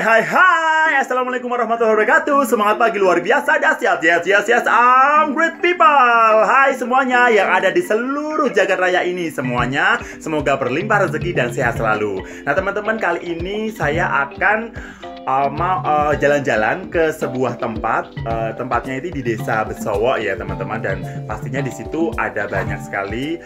Hai, Assalamualaikum warahmatullahi wabarakatuh. Semangat pagi luar biasa, dahsyat. Yes, I'm great people. Hai semuanya yang ada di seluruh jagat raya ini. Semuanya semoga berlimpah rezeki dan sehat selalu. Nah teman-teman, kali ini saya akan mau jalan-jalan ke sebuah tempat. Tempatnya itu di Desa Besowo ya teman-teman. Dan pastinya di situ ada banyak sekali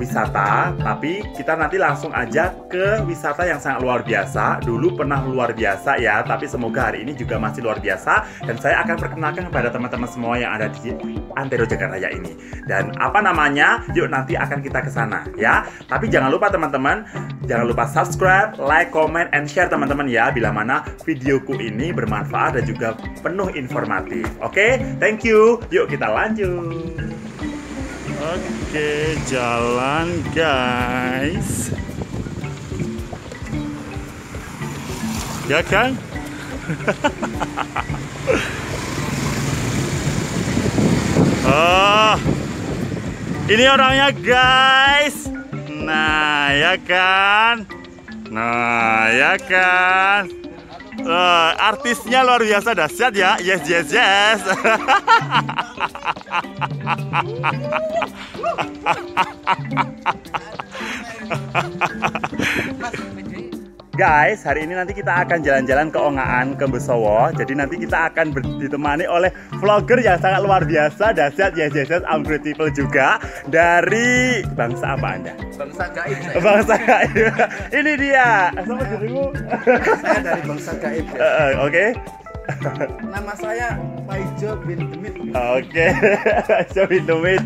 wisata. Tapi kita nanti langsung aja ke wisata yang sangat luar biasa. Dulu pernah luar biasa ya, tapi semoga hari ini juga masih luar biasa. Dan saya akan perkenalkan kepada teman-teman semua yang ada di Antero Jagat Raya ini. Dan apa namanya? Yuk nanti akan kita ke sana ya. Tapi jangan lupa teman-teman, jangan lupa subscribe, like, comment, and share teman-teman ya. Bila mana videoku ini bermanfaat dan juga penuh informatif. Oke, thank you. Yuk kita lanjut. Oke, jalan guys. Ya kan? Oh, ini orangnya guys. Nah, ya kan? Nah, ya kan? Artisnya luar biasa dahsyat ya. Yes. Guys, hari ini nanti kita akan jalan-jalan ke Ongaan, ke Besowo. Jadi nanti kita akan ditemani oleh vlogger yang sangat luar biasa, dahsyat, yes, I'm great people juga. Dari bangsa apa Anda? Bangsa gaib saya. Bangsa gaib. Ini dia. Sama dirimu. Saya dari bangsa gaib ya. Oke. Nama saya Paijo bin Demit. Oke. Paijo bin Demit.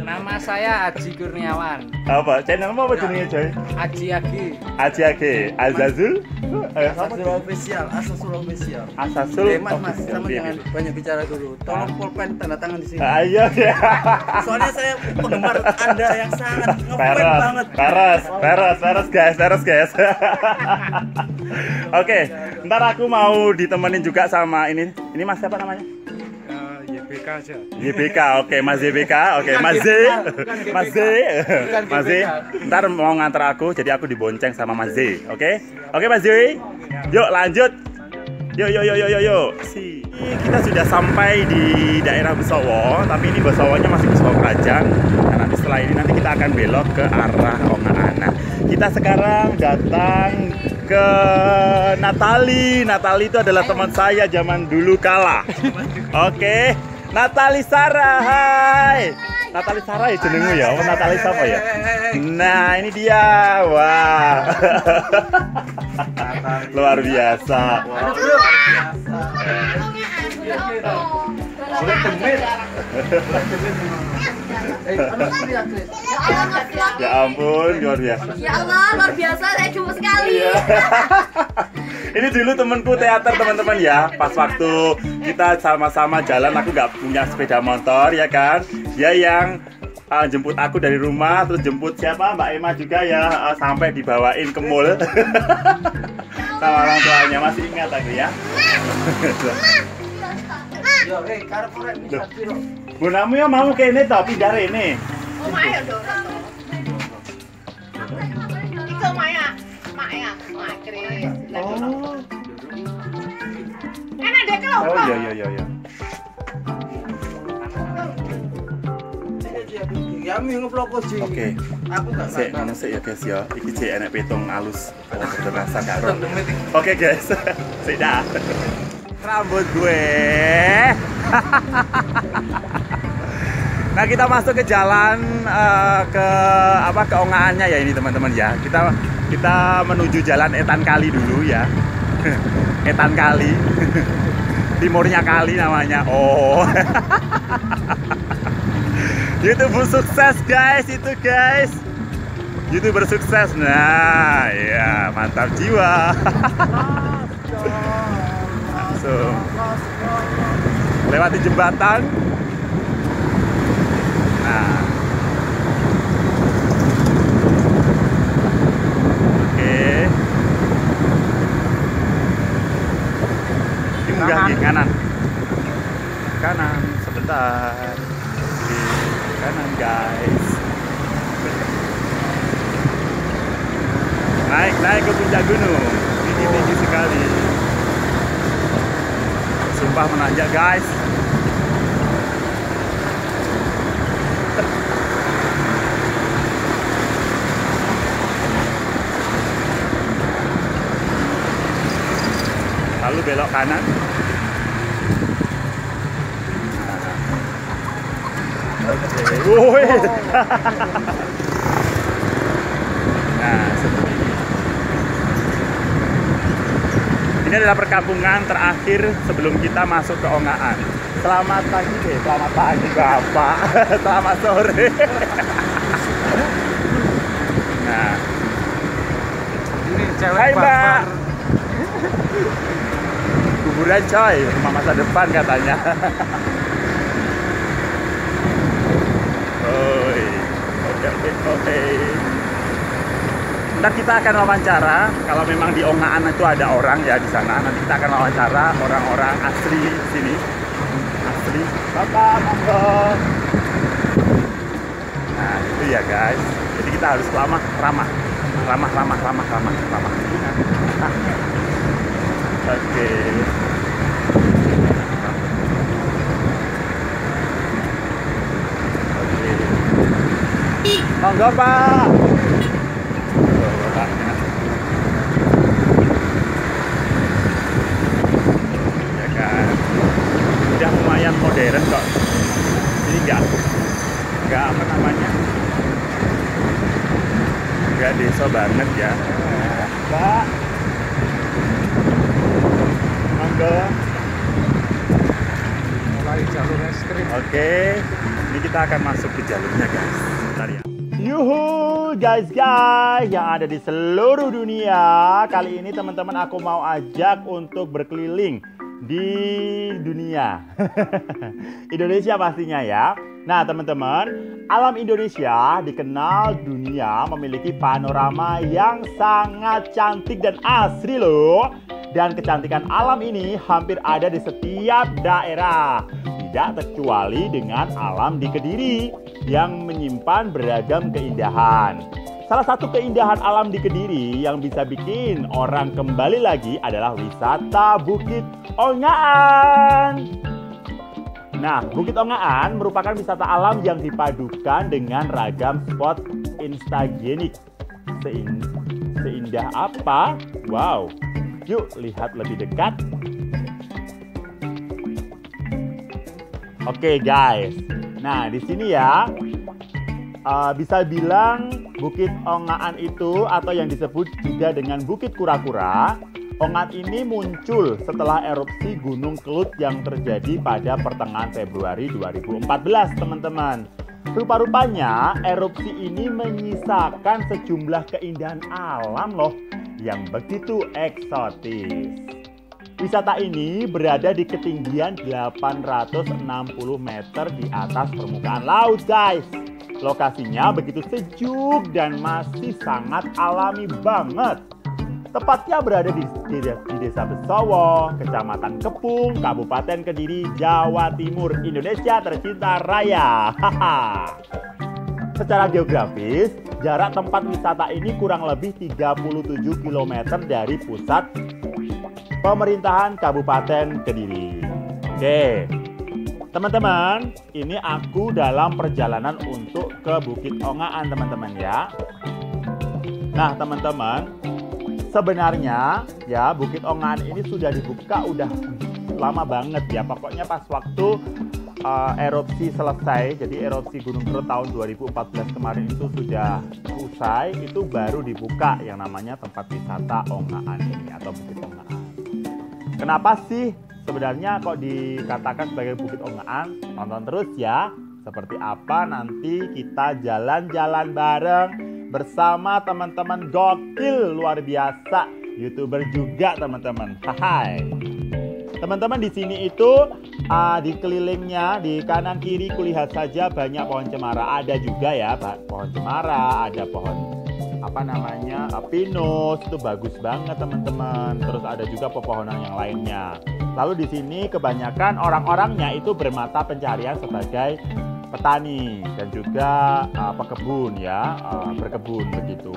Nama saya Aji Kurniawan. Apa? Channel apa jenenge, Coy? Aji Agi. Aji Agi. Azazul? Asasul official. Asasul. Mas, sama jangan banyak bicara dulu. Tolong pulpen tanda tangan di sini. Ayo ya. Soalnya saya penggemar Anda yang sangat ngefans banget. Peres guys. Oke, ntar aku mau ditemenin juga sama ini Mas siapa namanya? YBK aja. YBK, oke Mas YBK, oke Mas Z. Ntar mau nganter aku, jadi aku dibonceng sama Mas Z, oke? Oke Mas Z, yuk lanjut. Yuk. Kita sudah sampai di daerah Besowo, tapi ini Besowonya masih Besowo Kerajaan. Nah, nanti setelah ini nanti kita akan belok ke arah Ongaan. Nah, kita sekarang datang ke Natali. Natali itu adalah teman saya zaman dulu kala. Oke, Natali Sarah, hai. Natali Sarah ya jenengmu ya? Oh, Natali siapa ya? Nah, ini dia. Wah. Luar biasa. Ya ampun, luar biasa. Ya Allah, luar biasa, saya cuma sekali. Ini dulu temanku teater teman-teman ya. Pas waktu kita sama-sama jalan, aku nggak punya sepeda motor ya kan. Dia yang jemput aku dari rumah, terus jemput siapa? Mbak Emma juga ya, sampai dibawain ke mall. Sama orang tuanya, masih ingat aku ya. Yo, karep korek bisa piro? Bunamu ya mau kene to pindah rene. Oh, Maya dong. Itu Maya. Kris. Oh. Kan ada kelompok. Oh iya. Ya mi ngevlog Ji. Oke. Aku enggak Sik ngono sik ya guys ya. Iki jek enek petung alus. Terasa karo. Oke guys. Sik dah. Rambut gue. Nah, kita masuk ke jalan ke Ongaannya ya ini teman-teman ya. Kita menuju jalan Etan Kali dulu ya. Etan Kali. Timurnya Kali namanya. Oh. YouTuber sukses guys, itu guys. YouTuber sukses. Nah, ya mantap jiwa. Lewati jembatan. Nah. Oke. Ini munggah di kanan. Kanan sebentar. Di kanan guys. Naik ke puncak gunung. Tinggi sekali. Sumpah menanjak guys. Lalu belok kanan. Oke. Nah, seperti ini. Ini adalah perkampungan terakhir sebelum kita masuk ke Ongaan. Selamat pagi deh, selamat pagi Bapak. Selamat sore. Nah, Ini cewek hai Mbak. barbar. Kuburan coy, rumah masa depan katanya. Oi, oke. Ntar kita akan wawancara, kalau memang di Ongaan itu ada orang ya di sana. Nanti kita akan wawancara orang-orang asli sini. Asli. Bapak, monggo. Nah, itu ya guys. Jadi kita harus ramah. Oke. Monggo Pak. Ya kan. Udah lumayan modern kok. Ini enggak apa namanya? Enggak desa banget ya. Pak. Monggo. Mulai jalur es krim. Oke, ini kita akan masuk ke jalurnya guys. Bentar ya. Yuhu guys yang ada di seluruh dunia. Kali ini teman-teman aku mau ajak untuk berkeliling di dunia. Indonesia pastinya ya. Nah teman-teman, alam Indonesia dikenal dunia memiliki panorama yang sangat cantik dan asri loh. Dan kecantikan alam ini hampir ada di setiap daerah. Tidak terkecuali dengan alam di Kediri yang menyimpan beragam keindahan. Salah satu keindahan alam di Kediri yang bisa bikin orang kembali lagi adalah wisata Bukit Ongaan. Nah, Bukit Ongaan merupakan wisata alam yang dipadukan dengan ragam spot instagenik. Seindah apa? Wow. Yuk lihat lebih dekat. Oke guys. Nah, di sini ya bisa bilang Bukit Ongaan itu atau yang disebut juga dengan Bukit Kura-Kura. Ongaan ini muncul setelah erupsi Gunung Kelut yang terjadi pada pertengahan Februari 2014, teman-teman. Rupa-rupanya erupsi ini menyisakan sejumlah keindahan alam loh yang begitu eksotis. Wisata ini berada di ketinggian 860 meter di atas permukaan laut guys. Lokasinya begitu sejuk dan masih sangat alami banget. Tepatnya berada di Desa Besowo, Kecamatan Kepung, Kabupaten Kediri, Jawa Timur, Indonesia tercinta raya. Secara geografis, jarak tempat wisata ini kurang lebih 37 km dari pusat pemerintahan Kabupaten Kediri. Oke, teman-teman, ini aku dalam perjalanan untuk ke Bukit Ongaan, teman-teman ya. Nah, teman-teman, sebenarnya ya Bukit Ongaan ini sudah dibuka udah lama banget ya. Pokoknya pas waktu erupsi selesai, jadi erupsi Gunung Kelut tahun 2014 kemarin itu sudah usai, itu baru dibuka yang namanya tempat wisata Ongaan ini atau Bukit Ongaan. Kenapa sih sebenarnya kok dikatakan sebagai Bukit Ongaan? Tonton terus ya, seperti apa nanti kita jalan-jalan bareng bersama teman-teman gokil luar biasa, YouTuber juga teman-teman. Hai. Teman-teman di sini itu di kelilingnya di kanan kiri kulihat saja banyak pohon cemara. Ada juga ya pohon cemara, ada pohon pinus, itu bagus banget teman-teman. Terus ada juga pepohonan yang lainnya. Lalu di sini kebanyakan orang-orangnya itu bermata pencarian sebagai petani dan juga pekebun ya, berkebun begitu.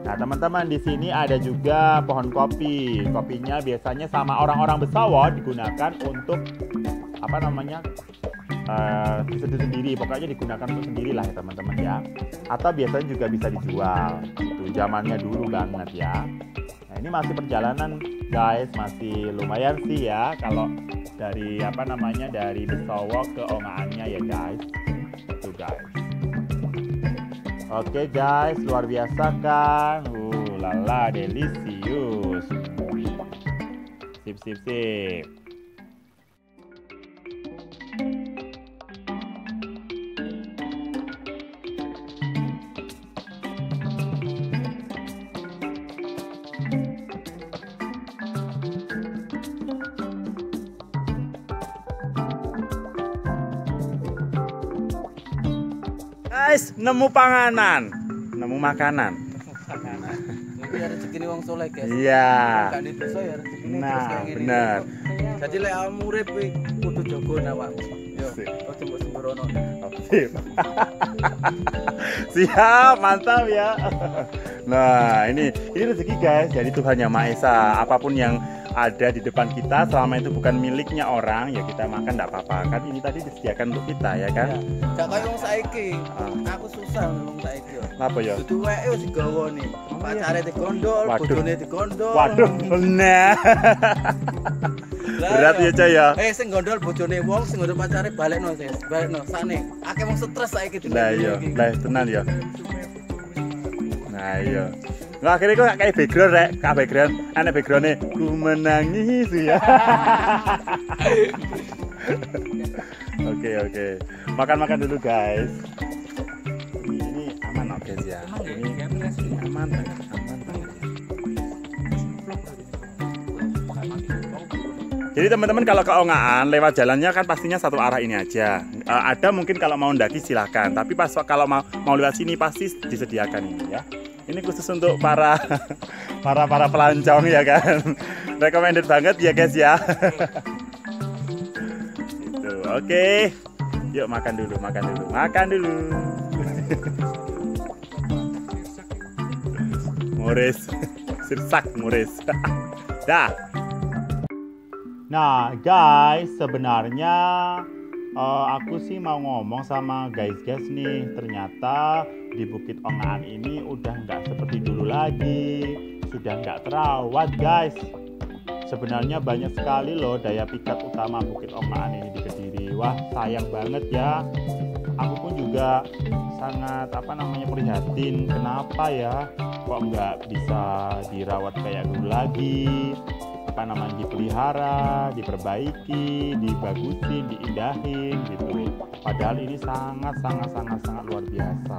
Nah teman-teman di sini ada juga pohon kopi. Kopinya biasanya sama orang-orang Besawo digunakan untuk diseduh sendiri, pokoknya digunakan untuk sendiri lah ya teman-teman ya. Atau biasanya juga bisa dijual. Itu zamannya dulu banget ya. Nah ini masih perjalanan guys, masih lumayan sih ya kalau dari dari Besawo ke Ongaannya ya guys. Itu guys. Oke guys, luar biasa kan? Lala, delicious. Sip, sip, sip. Guys, nemu panganan, nemu makanan. Ini rezeki wong soleh, guys. Iya. Kan di desa ya rezekine terus Nah, kayak gini. bener. Jadi lek awakmu urip kuwi kudu jaga awakmu. Yo, ojo mbok sembrono. Sip. Siap, mantap ya. Nah, ini rezeki guys, dari Tuhan Yang Maha Esa. Apapun yang ada di depan kita selama itu bukan miliknya orang, ya kita makan enggak apa-apa. Kan ini tadi disediakan untuk kita ya kan? Gak kayak wong saiki. Aku susah wong saiki yo. Apa ya? Dudu wae wis digawa nih. Pacare digondol, Waduh. bojone digondol. Waduh, nah. Berat ya, Cah ya. Sing gondol bojone wong, sing gondol pacare balekno, Sis. Balekno sakne. Akeh wong stres saiki dene. Lah iya, lah tenan ya. Nah iya. Nggak akhirnya kok kayak background rek, kayak background, aneh backgroundnya ku menangis ya. Oke. Makan dulu guys. Ini aman oke guys ya. Ini aman banget. Jadi teman-teman kalau ke Ongaan lewat jalannya kan pastinya satu arah ini aja. Ada mungkin kalau mau mendaki silahkan, tapi pas kalau mau lewat sini pasti disediakan ini ya. Ini khusus untuk para pelancong ya kan. Recommended banget ya guys ya. Itu oke. Yuk makan dulu. Muris. Sirsak muris. Dah. Nah guys, sebenarnya aku sih mau ngomong sama guys nih, ternyata di Bukit Ongaan ini udah nggak seperti dulu lagi, sudah nggak terawat guys. Sebenarnya banyak sekali loh daya pikat utama Bukit Ongaan ini di Kediri. Wah sayang banget ya. Aku pun juga sangat prihatin, kenapa ya kok nggak bisa dirawat kayak dulu lagi. Dipelihara, diperbaiki, dibagusin, diindahin gitu. Padahal ini sangat luar biasa.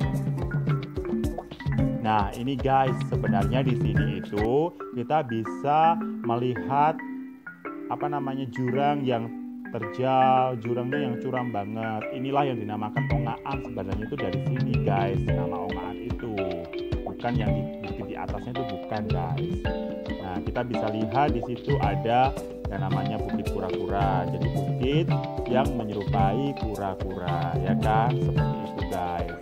Nah, ini guys, sebenarnya di sini itu kita bisa melihat jurang yang terjal, jurangnya yang curam banget. Inilah yang dinamakan Ongaan sebenarnya itu dari sini guys. Nama Ongaan itu bukan yang di atasnya itu bukan guys. Nah, kita bisa lihat di situ ada yang namanya Bukit Kura-Kura. Jadi bukit yang menyerupai kura-kura, ya kan? Seperti itu, guys.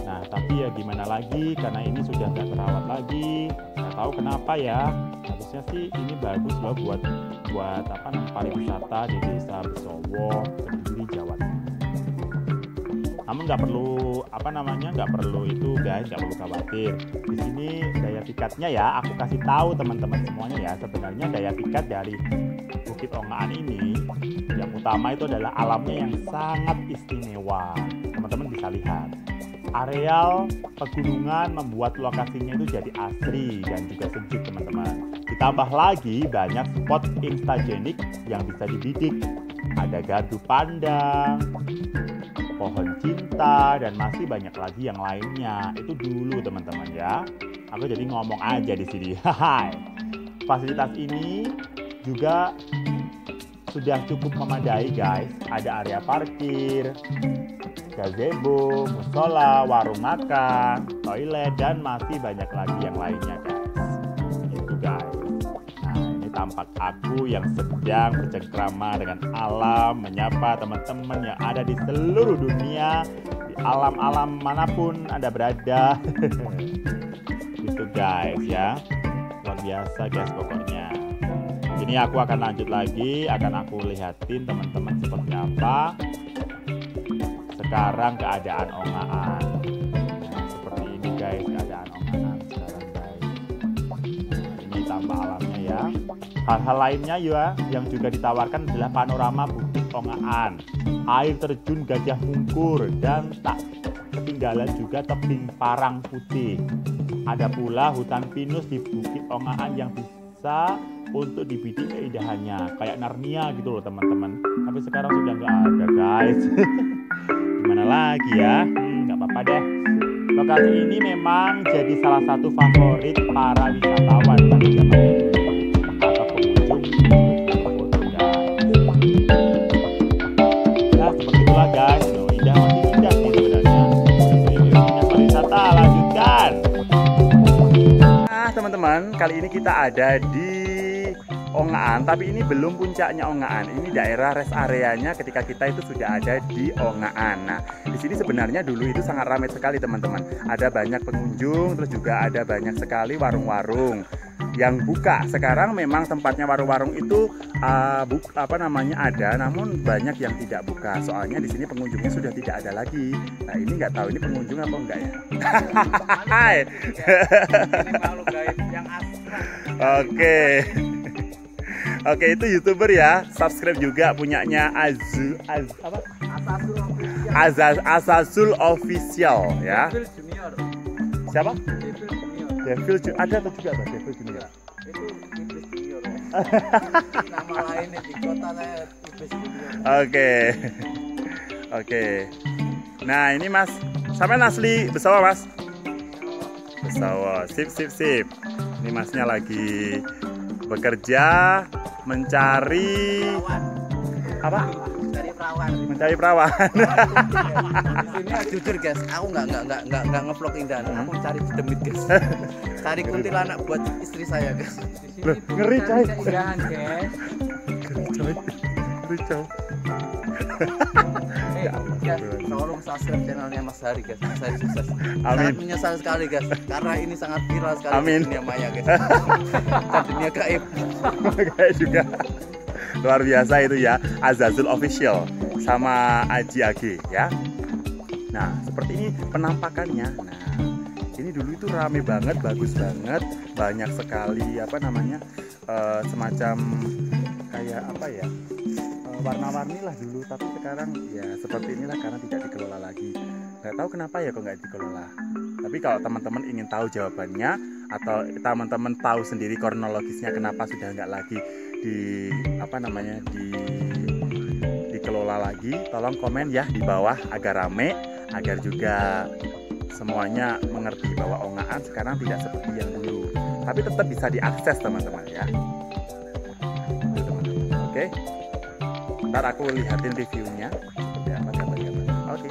Nah, tapi ya gimana lagi? Karena ini sudah nggak terawat lagi. Nggak tahu kenapa ya. Harusnya sih ini bagus loh buat pariwisata di Desa Besawo, Kediri, Jawa Timur. Namun nggak perlu itu guys, nggak perlu khawatir. Di sini daya pikatnya ya, aku kasih tahu teman-teman semuanya ya. Sebenarnya daya pikat dari Bukit Ongaan ini yang utama itu adalah alamnya yang sangat istimewa. Teman-teman bisa lihat. Areal pegunungan membuat lokasinya itu jadi asri dan juga sejuk teman-teman. Ditambah lagi banyak spot instagenik yang bisa dibidik. Ada gardu pandang, pohon cinta, dan masih banyak lagi yang lainnya. Itu dulu teman-teman ya. Aku jadi ngomong aja di sini. Fasilitas ini juga sudah cukup memadai guys. Ada area parkir, gazebo, musola, warung makan, toilet, dan masih banyak lagi yang lainnya guys. Itu guys. Nah ini tampak aku yang sedang bercengkrama dengan alam, menyapa teman-teman yang ada di seluruh dunia, di alam-alam manapun Anda berada. Gitu guys ya. Luar biasa guys pokoknya. Ini aku akan lanjut lagi, akan aku lihatin teman-teman seperti apa sekarang keadaan ongaan. Nah, seperti ini guys keadaan ongaan sekarang guys. Nah, ini tambah alamnya ya. Hal-hal lainnya ya yang juga ditawarkan adalah panorama Bukit Ongaan, air terjun Gajah Mungkur, dan tak ketinggalan juga tebing Parang Putih. Ada pula hutan pinus di Bukit Ongaan yang bisa untuk dibidik keindahannya, kayak Narnia gitu loh teman-teman. Tapi sekarang sudah nggak ada guys. Gimana lagi ya? Nggak apa-apa deh. Lokasi ini memang jadi salah satu favorit para wisatawan pada zaman itu atau pengunjung untuk foto guys. Ya seperti itulah guys. Loh, indah masih indah sih sebenarnya. Yuk pariwisata lanjutkan. Nah teman-teman, kali ini kita ada di Ongaan, tapi ini belum puncaknya Ongaan. Ini daerah rest areanya ketika kita itu sudah ada di Ongaan. Nah, di sini sebenarnya dulu itu sangat ramai sekali teman-teman. Ada banyak pengunjung, terus juga ada banyak sekali warung-warung yang buka. Sekarang memang tempatnya warung-warung itu ada, namun banyak yang tidak buka. Soalnya di sini pengunjungnya sudah tidak ada lagi. Nah, ini nggak tahu ini pengunjung apa enggak ya. Hai. Ini makhluk gaib yang Oke. Oke, itu YouTuber ya. Subscribe juga punyanya Azasul Official ya. Devil Junior. Siapa? Devil Junior. Devil Junior. Ada atau juga Devil Junior? Itu Iblis Junior. Nama lainnya di kota saya Iblis Junior. Oke. Nah, ini Mas. Sampai asli Besawa, Mas. Besawa. Sip. Ini Masnya lagi bekerja mencari apa? Mencari perawan. Ini jujur guys, aku nggak ngevlog indah. Aku cari demit guys. Cari kuntilanak buat istri saya guys. Loh, ngeri coy. Keindahan guys. Ngeri coy. Guys, tolong subscribe channelnya Mas Hari guys. Mas Hari sukses. Amin. Sangat menyesal sekali guys, karena ini sangat viral sekali Amin. di dunia maya guys. Dan dunia gaib. Kayak juga luar biasa itu ya, Azazel Official sama Aji AG ya. Nah seperti ini penampakannya. Nah ini dulu itu rame banget, bagus banget, banyak sekali semacam kayak apa ya, warna-warni lah dulu. Tapi sekarang ya seperti inilah karena tidak dikelola lagi. Nggak tahu kenapa ya kok nggak dikelola. Tapi kalau teman-teman ingin tahu jawabannya atau teman-teman tahu sendiri kronologisnya kenapa sudah nggak lagi dikelola lagi, tolong komen ya di bawah agar rame, agar juga semuanya mengerti bahwa Ongaan sekarang tidak seperti yang dulu, tapi tetap bisa diakses teman-teman ya. Itu teman-teman. Oke. Ntar aku lihatin reviewnya seperti apa gambar-gambar. Oke.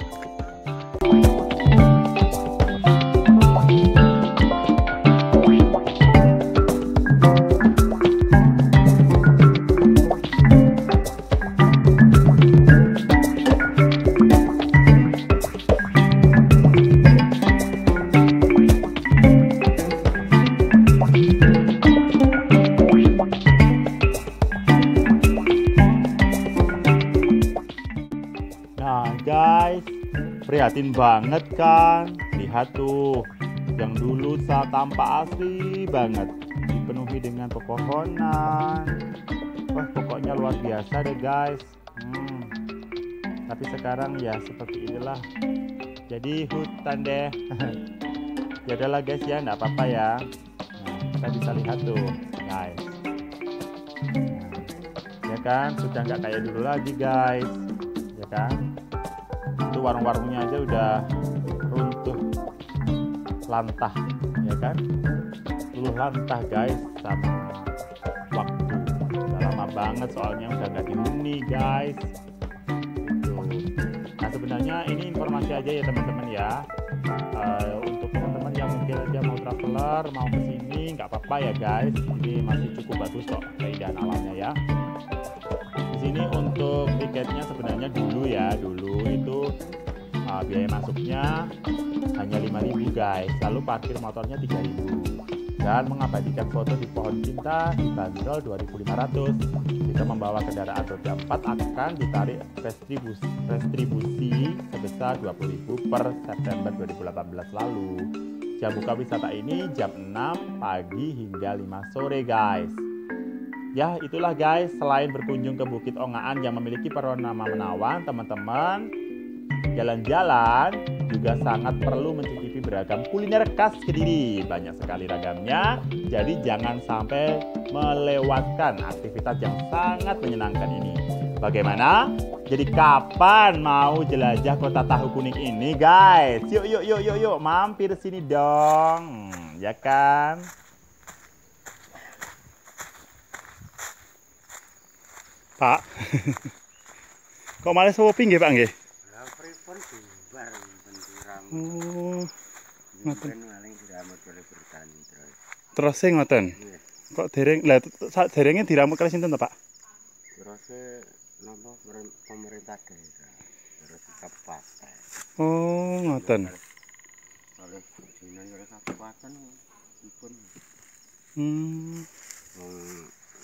Guys, prihatin banget kan? Lihat tuh, yang dulu tampak asri banget, dipenuhi dengan pepohonan. Wah, pokoknya luar biasa deh guys. Tapi sekarang ya seperti inilah, jadi hutan deh. Ya udahlah guys ya, nggak apa-apa ya. Nah, kita bisa lihat tuh guys. Nah, ya kan, sudah nggak kayak dulu lagi guys, ya kan? Itu warung-warungnya aja udah runtuh lantah, ya kan, luluh lantah guys sama waktu. Udah lama banget soalnya udah nggak dihuni guys. Tuh. Nah sebenarnya ini informasi aja ya teman-teman ya. Untuk teman-teman yang mungkin aja mau traveler mau kesini nggak apa-apa ya guys. Ini masih cukup bagus kok keindahan alamnya ya. Di sini untuk tiketnya sebenarnya dulu itu biaya masuknya hanya 5.000 guys. Lalu parkir motornya 3.000. Dan mengabadikan foto di pohon cinta dibanderol 2.500. Jika membawa kendaraan roda 4 akan ditarik restribusi sebesar 20.000 per September 2018 lalu. Jam buka wisata ini jam 6 pagi hingga 5 sore guys. Ya itulah guys, selain berkunjung ke Bukit Ongaan yang memiliki pesona menawan, teman-teman jalan-jalan juga sangat perlu mencicipi beragam kuliner khas Kediri. Banyak sekali ragamnya, jadi jangan sampai melewatkan aktivitas yang sangat menyenangkan ini. Bagaimana? Jadi kapan mau jelajah kota tahu kuning ini guys? Yuk, mampir sini dong, ya kan? Pak, kok malah shopping nggih Pak nggih? Oh, ngoten. Terus ngoten. Kok dereng lah derenge diramut kali sinten to, Pak? Terus napa pemerintah daerah. Terus kabupaten. Oh, ngoten. Oleh perizinan oleh kabupaten pun.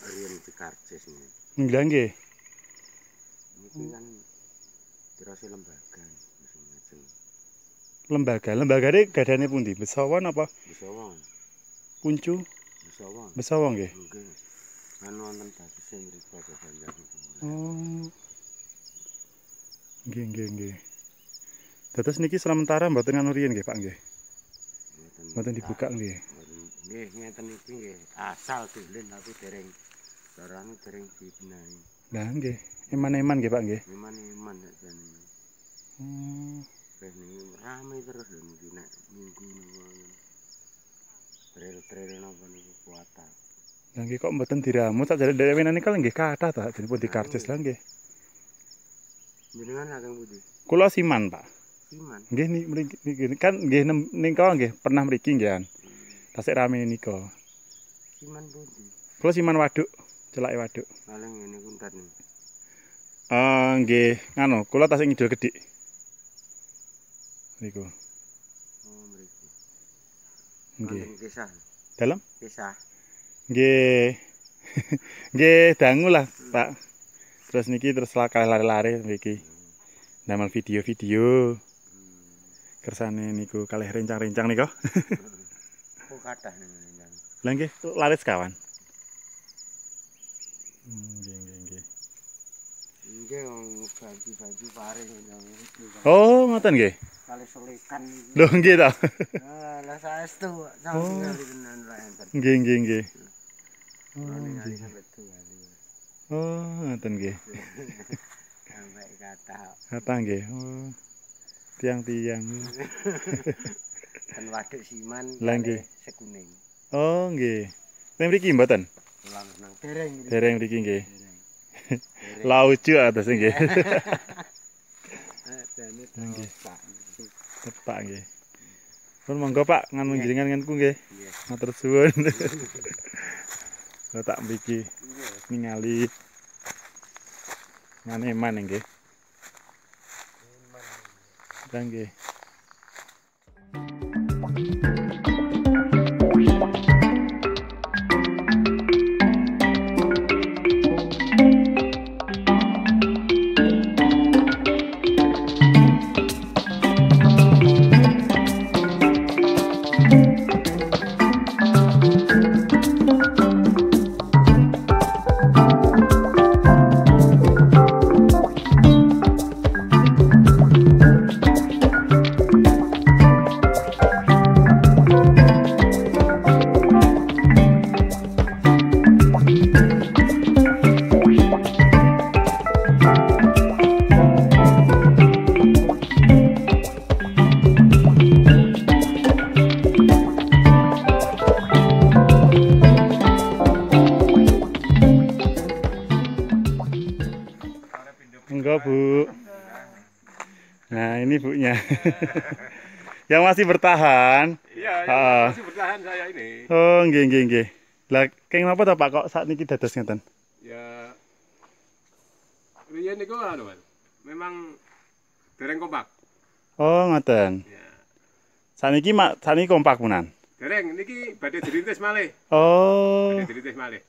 Riyen Dikarcis niki. Nggih nggih. Niki kan terus lembaga. Lembagane gadane pundi? Besawon apa? Besawon. Kuncu? Besawon. Besawon nggih. Nggih. Kan wonten bagese mriku aja Banjar. Oh. Nggih. Dados niki sementara mboten anu riyen nggih Pak nggih. Mboten dibuka nggih. Nggih, ngeten iki nggih. Asal dolen tapi dereng carane dereng dibenahi. Lah nggih. Eman-eman nggih Pak nggih. Eman nek jane. Ini rame terus lho niki nek minggu niku. Trail-trail napa niku kuatan. Lah nggih kok mboten diramu sak jare dhewe niki kalau nggih kathah ta jenipun Dikarcis lah nggih. Jenengan saking pundi? Kula Siman, Pak. Siman. Nggih niki kan nggih nika nggih pernah mriki nggih. Tasik rame nika. Siman pundi? Kula Siman Waduk, celake Waduk. Paling ngene kuntat niku. Nggih, nganu, kula tasik Ngidul Gedik. Niku. Oh, mriki. Nggih. Kisah. Dalam? Kisah. Nggih. Nggih, dangu lah, Pak. Terus niki terus lari-lari mriki. Damel video-video. Kersane niku kalih rencang-rencang nika. Kok kathah rencang. Lah nggih, lari sekawan. Nggih. Nggih, baju-baju paring njang iki. Oh, ngoten nggih. Kali sulikan iki. Lho nggih ta. Lah saestu sampeyan kali tenan ra enten. Nggih. Oh, ngoten nggih. Sampai kata. Kata nggih. Oh. Tiang-tiang. Kan Waduk Siman. Lah nggih. Sekuning. Oh, nggih. Teng mriki mboten? Pulang renang dereng. Dereng mriki nggih. Laucu atas nggih. Dene Nggih. Pak. Tepak nggih. Pun monggo Pak ngan njenengan nganku nggih. Nggih. Matur suwun. Kok tak mriki ningali maneman nggih. Nggih. Monggo, Bu. Nah, ini bunya. Yang masih bertahan. Iya, Ah. masih bertahan saya ini. Oh, nggih nggih nggih. Lah, kenging napa to Pak kok saat niki dados ngeten? Ya, riyen niku anu, Mas. Memang dereng kompak. Oh, ngoten. Ya. Saniki kompak punan. Dereng niki badhe dirintis malih. Oh, Badhe dirintis malih.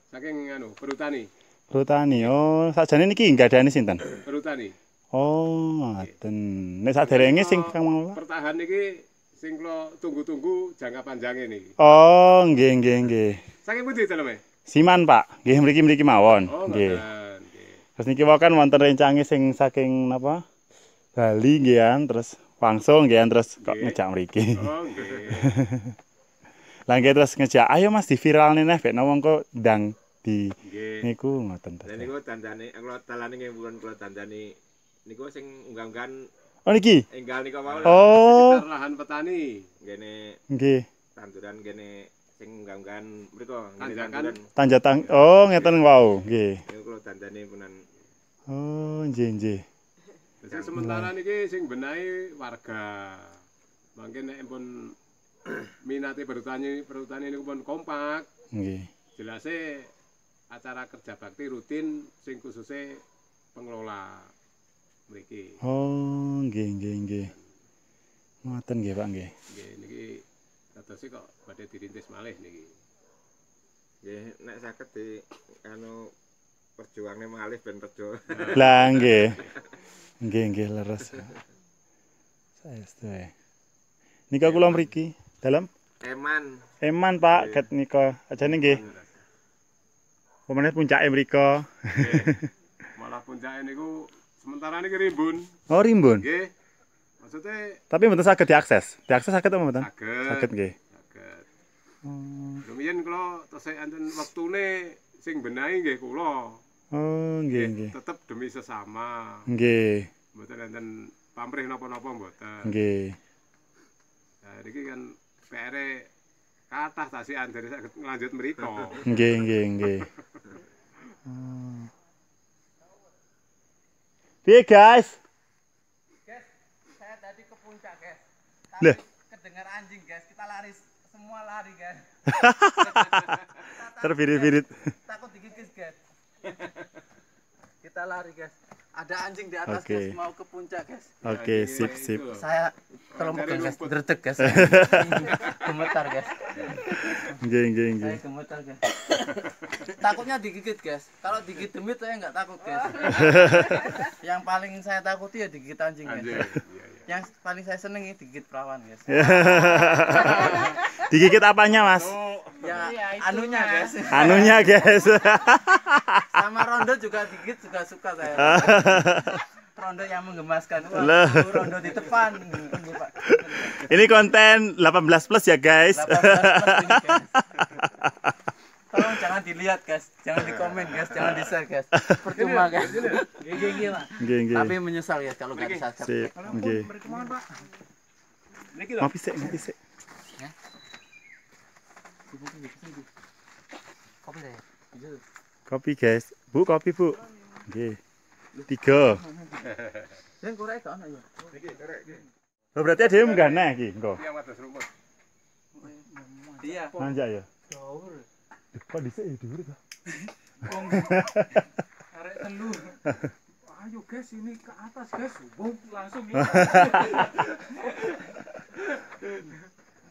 Saking anu, perhutani. perhutani. Oh, sakjane niki nggadani sinten? Perhutani. Oh, ngoten. Nek saderenge sing Kang Maula. Pertahan niki sing kula tunggu-tunggu jangka panjangnya niki. Oh, nggih nggih nggih. Saking pundi daleme? Siman, Pak. Nggih mriki mawon. Oh, Nggih. ngoten. Nggih. Terus niki wae kan wonten rencange sing saking napa? Bali nggih terus langsung nggih terus kok Nggih. ngejak mriki. Oh, nggih. Lah nggih terus ngejak, ayo Mas di viralne neh bek wong kok ndang di Nggih. niku ngoten Lah terus. niku dandane kula talane nggih pun kula dandani niku sing unggah-unggahan Oh niki. enggal niku mau Oh, Sekitar lahan petani. ngene nggih. tanduran kene sing unggah-unggahan mriku ngene Tanjakan. tanduran Tanjatang. Oh, ngeten wau, nggih. niku kula dandani punan Oh, nggih nggih. Jadi sementara niki sing benahi warga. Mangke nek pun minate perhutani niku pun kompak. Nggih. Jelase acara kerja bakti rutin sing khususnya pengelola mriki. Oh, nggih nggih nggih. Ngoten nggih, Pak nggih. Nggih niki dadose kok badhe dirintis malih niki. nggih nek saged di anu perjuangne malih ben rejo. Lah nggih. Nggih nggih leres. Saestu ae. Nika kula mriki dalam Eman Pak ket nika ajane nggih. Pemene puncake mriko. Malah puncake niku sementara niki rimbun. Oh, rimbun. Nggih. Maksudnya Tapi mboten saged diakses. Diakses saged apa mboten? saged. Saged nggih. Saged. Oh, Lumayan kula tesih enten wektune sing benahi nggih kula. oh nggih nggih. Tetep demi sesama. Nggih, Mboten enten pamrih napa-napa mboten. nggih. Nah, niki kan PR-e kathah ta sih andare saged nglanjut mriku. Nggih, nggih, nggih. Oh. Piye, guys? Guys, saya tadi ke puncak, guys. Lah. Kedengar anjing, guys. Kita lari, semua lari, guys. Terbirit-birit. Takut digigit, guys. Kita lari, guys. Ada anjing di atas, Oke. guys. Mau ke puncak, guys. Oke, sip, sip. Saya tolong pegang, guys. Derdek, guys. Gemetar, guys. Nggih, nggih, nggih. Saya gemetar, guys. Takutnya digigit, guys. Kalau digigit demit saya nggak takut, guys. Yang paling saya takuti ya digigit anjing, guys. Anjing. Iya, iya. Yang paling saya senengi digigit perawan, guys. Digigit apanya, Mas? Ya, anunya, guys. Anunya, guys. Sama rondo juga digigit juga suka saya. Rondo yang menggemaskan. Wah, Lah. rondo di depan. Ini, Pak. Ini konten 18 plus ya, guys. 18 plus ini, guys. Tolong jangan dilihat, guys. Jangan di komen, guys. Jangan di share, guys. Percuma, guys. Gigi, Pak. Nggih, nggih. Tapi menyesal, ya kalau nggak di-subscribe. Sip, nggih. Niki lho. Ngopi sik, ngopi sik. Kopi saya. Kopi, guys. Bu, kopi, Bu. Nggih. 3. Yang korek kan ya. Oh, berarti ada yang enggak neh iki, engko. Yang atas rumput. Iya. Nanjak ya. Jauh. Kok dhisik ya dhuwur to? Arek telu. Ayo guys, ini ke atas guys. Bung langsung ini.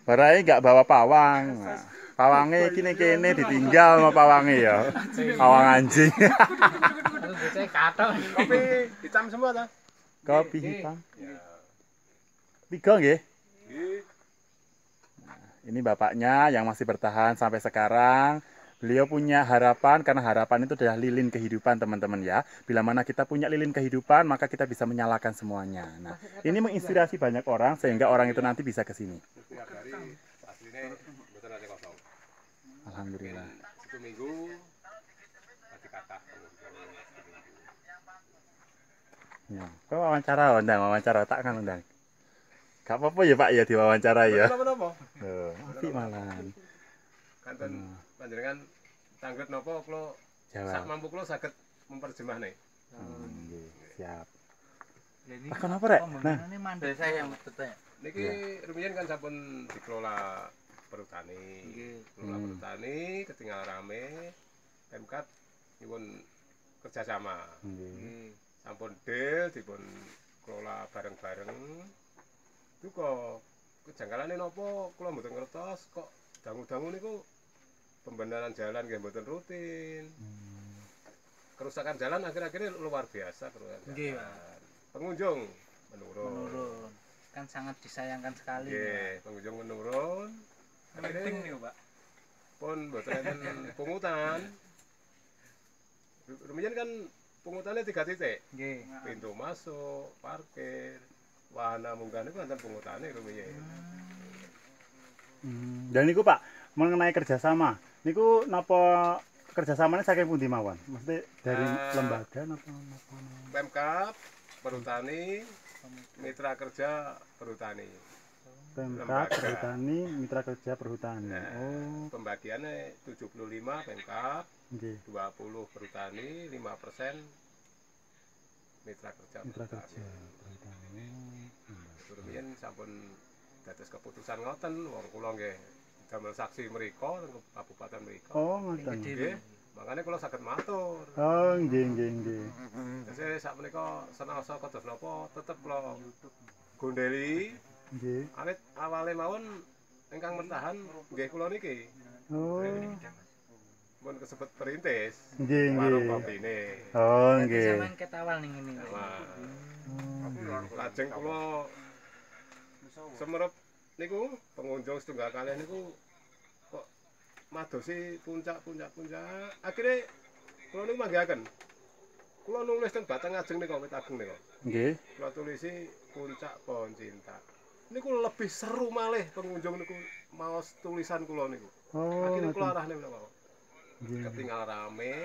Barai enggak bawa pawang. Nah, pawangnya kene-kene ditinggal sama pawangnya ya. Pawang anjing. Saya kata. Kopi hitam semua ta? Kopi hitam. 3 nggih. Nggih. Ini bapaknya yang masih bertahan sampai sekarang. Beliau punya harapan, karena harapan itu adalah lilin kehidupan, teman-teman ya. Bila mana kita punya lilin kehidupan, maka kita bisa menyalakan semuanya. Nah, ini menginspirasi banyak orang, sehingga orang itu nanti bisa ke sini. Setiap hari aslinya mboten ate kosong. Alhamdulillah. 1 minggu ati kathah. Ya. Kok wawancara tak kan undang. Gak apa-apa ya Pak ya diwawancara ya. Napa-napa? Loh, apik malahan. Kanten panjenengan tanglet napa kula Jawab. sak mampu kula saged memperjemahne. Nggih. siap. Ini Takon apa rek? Nah, pembangunannya mandek. Dari saya yang bertanya. Niki rumiyin kan sampun dikelola perhutani. Kelola perhutani ketinggalan rame. Pemkat nyuwun kerjasama. nggih. Sampun deal dipun kelola bareng-bareng. Itu kok kejanggalane napa kula mboten ngertos kok dangu-dangu niku pembenaran jalan nggih mboten rutin. Kerusakan jalan akhir-akhirnya luar biasa kerusakan Nggih, jalan. Pengunjung menurun. Kan sangat disayangkan sekali. Nggih, pengunjung menurun. Penting nih, Pak. Pun mboten enten pungutan. Rumiyin kan pungutannya 3 titik. Nggih. Pintu masuk, parkir, wahana munggah niku enten pungutane rumiyin. Dan niku Pak, mengenai kerjasama, niku napa kerjasamanya saking pundi mawon? Mesti dari lembaga napa? Pemkab, perhutani, mitra kerja perhutani. Pemkab, Lembaga. perhutani, mitra kerja perhutani. Nah, Oh, pembagiannya 75 Pemkab, nggih. 20 perhutani, 5% mitra kerja. Mitra perhutani. kerja perhutani. Rumiyin sampun dados keputusan ngoten wong kula nggih damel saksi mriku teng kabupaten mriku. Oh, ngoten. Nggih, makanya kula saged matur. Oh, nggih, nggih, nggih. Jadi sakmenika senasa kados napa tetep kula gondeli. Nggih. Awit awale mawon ingkang bertahan nggih kula niki. Oh, Mun kesebut perintis. nggih, Warung nggih. kopine. Oh, Berarti nggih. sampean ketawal ning ngene. Nah, lajeng kula semerep niku pengunjung setunggal kalih niku kok madosi puncak. Akhire kula niku manggihaken. Kula nulis teng batang ajeng niku wit ageng niku. Nggih. Kula tulisi puncak pohon cinta. Niku lebih seru malih pengunjung niku maos tulisan kula niku. Oh, Akhire kula ngoten. arahne menapa. Nggih. Ketinggal rame.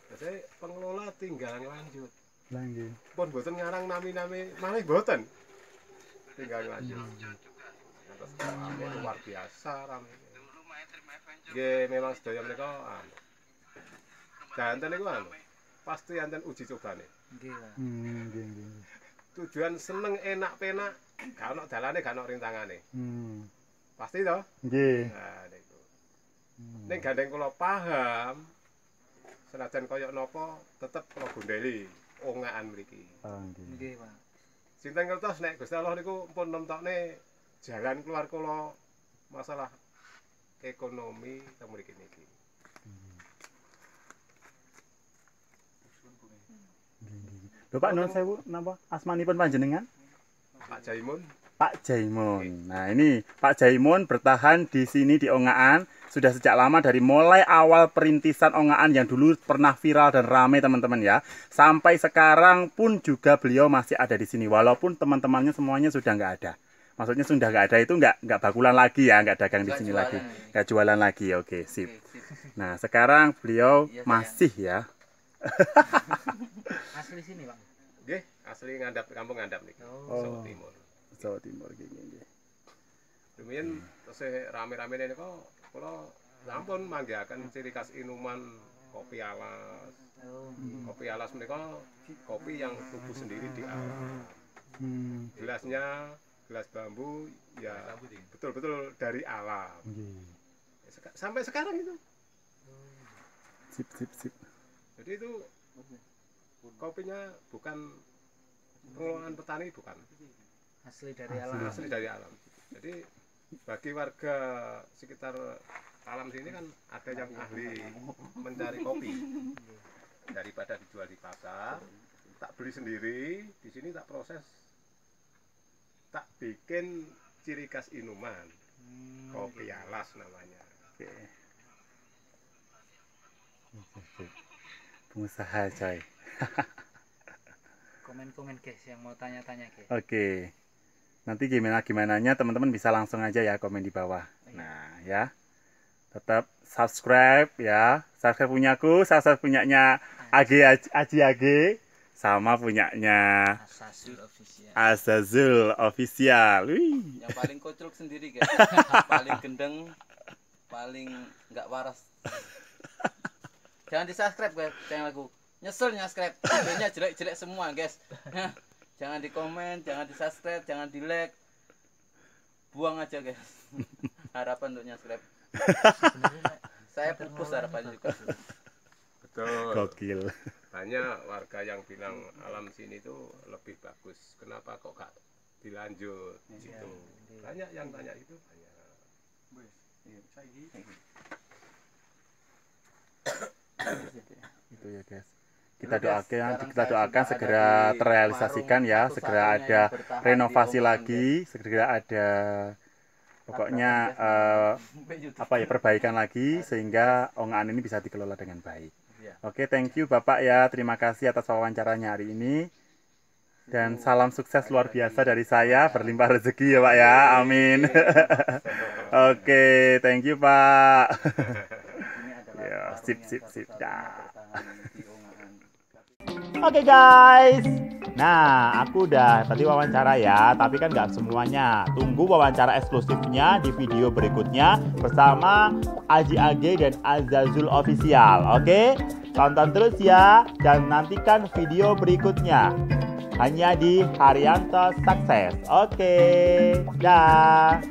Terus pengelola tinggal lanjut. Lah nggih. Pun boten ngarang nami-nami malih boten. Tinggal lanjut. Terus rame luar biasa rame. Nggih memang sedaya menika anu. Janten niku anu. Pasti enten uji cobane. Nggih, Pak. Nggih, nggih. Tujuan seneng enak penak, gak ono dalane gak ono rintangane. Pasti toh? Nggih. Nah niku. Ning gandeng kula paham senajan kaya napa tetep kula gondeli ongakan mriki. Oh, nggih. Nggih, Pak. Sinten ngertos nek Gusti Allah niku pun nemtokne jalan keluar kula masalah ekonomi teng mriki niki. Lho Pak nuwun sewu napa asmanipun panjenengan? Pak Jaimun. Pak Jaimun. Nah, ini Pak Jaimun bertahan di sini di Ongaan sudah sejak lama dari mulai awal perintisan Ongaan yang dulu pernah viral dan ramai teman-teman ya. Sampai sekarang pun juga beliau masih ada di sini walaupun teman-temannya semuanya sudah nggak ada. Maksudnya sudah nggak ada itu nggak bakulan lagi ya, nggak dagang di Nggak sini jualan lagi, lagi. nggak jualan lagi. Oke, sip. Oke, sip. Nah, sekarang beliau Iya, sayang. masih ya. Asli sini, Pak. Nggih, asli ngandap kampung ngandap niki. Oh. Jawa Timur. Jawa Timur gini. Lumayan tesih rame-rame niku kula sampun manggihaken ciri khas inuman kopi alas. Oh. Kopi alas menika kopi yang tumbuh sendiri di alam. Gelasnya gelas bambu ya betul-betul dari alam. Nggih. Sampai sekarang itu. Sip. Jadi itu kopinya bukan pengelolaan petani bukan. Asli dari alam. Asli dari alam. Jadi bagi warga sekitar alam sini kan ada yang ahli mencari kopi. Daripada dijual di pasar, tak beli sendiri, di sini tak proses, tak bikin ciri khas inuman. Kopi alas namanya. Oke. Pengusaha coy. Komen-komen guys yang mau tanya-tanya guys. Oke. Nanti gimananya teman-teman bisa langsung aja ya komen di bawah. Nah, ya. Tetap subscribe ya. Subscribe punyaku, subscribe punyanya Aji AG sama punyanya Asazul official. Azazul Official. Wih. Yang paling kocruk sendiri guys. Paling gendeng, paling nggak waras. Jangan di subscribe guys channel aku. Nyesel subscribe. Videonya jelek-jelek semua, guys. Nah, jangan di komen, jangan di subscribe, jangan di like. Buang aja, guys. Harapan untuk subscribe. Saya pupus harapannya juga. Betul. Gokil. Banyak warga yang bilang alam sini tuh lebih bagus. Kenapa kok gak dilanjut gitu? Banyak yang tanya itu banyak. Itu ya guys. Kita doakan segera terrealisasikan ya, segera ada renovasi lagi, segera ada pokoknya perbaikan lagi sehingga ongaan ini bisa dikelola dengan baik. Oke, thank you Bapak ya, terima kasih atas wawancaranya hari ini. Dan salam sukses luar biasa dari saya, berlimpah rezeki ya Pak ya, amin. Oke, thank you Pak. Ya, sip. Dah. Oke guys, nah aku udah tadi wawancara ya, tapi kan nggak semuanya. Tunggu wawancara eksklusifnya di video berikutnya bersama Aji AG dan Azazul Official. Oke, tonton terus ya dan nantikan video berikutnya hanya di Haryanto Sukses. Oke, dah.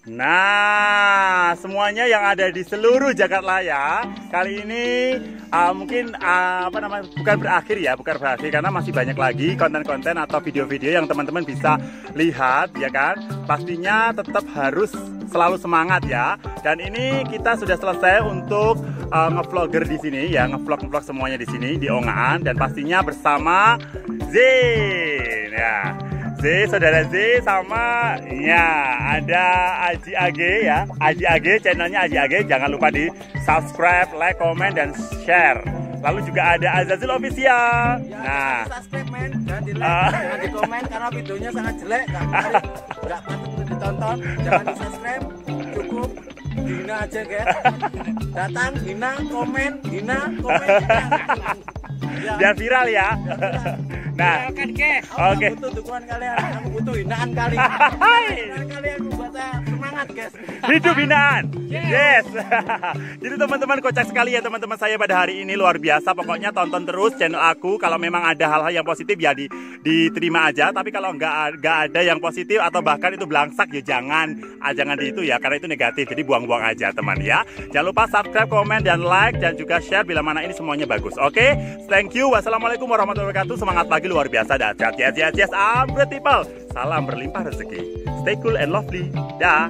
Nah, semuanya yang ada di seluruh Jagadraya kali ini mungkin bukan berakhir karena masih banyak lagi konten-konten atau video-video yang teman-teman bisa lihat ya kan. Pastinya tetap harus selalu semangat ya. Dan ini kita sudah selesai untuk ngevlogger di sini ya, ngevlog semuanya di sini di Ongaan dan pastinya bersama Zin ya. Saudara Z sama ya ada Aji AG ya, Aji AG, channelnya Aji AG, jangan lupa di subscribe, like, komen dan share. Lalu juga ada Azazul Official. Ya, nah, subscribe men, jangan di like, jangan di komen karena videonya sangat jelek, nggak patut untuk ditonton. Jangan di subscribe, cukup dihina aja guys. Datang, hina, komen, ya. Biar viral ya. Nah, oke. Butuh dukungan kalian, aku butuh hinaan kalian. Kalian membuat saya semangat, guys. Hidup hinaan. Yes. Jadi teman-teman kocak sekali ya teman-teman saya pada hari ini, luar biasa. Pokoknya tonton terus channel aku. Kalau memang ada hal-hal yang positif ya diterima aja. Tapi kalau nggak ada yang positif atau bahkan itu belangsak ya jangan di itu ya, karena itu negatif. Jadi buang-buang aja teman ya. Jangan lupa subscribe, komen dan like dan juga share bila mana ini semuanya bagus. Oke? Thank you. Wassalamualaikum warahmatullahi wabarakatuh. Semangat pagi luar biasa dan yes, I'm great people. Salam berlimpah rezeki. Stay cool and lovely. Dah.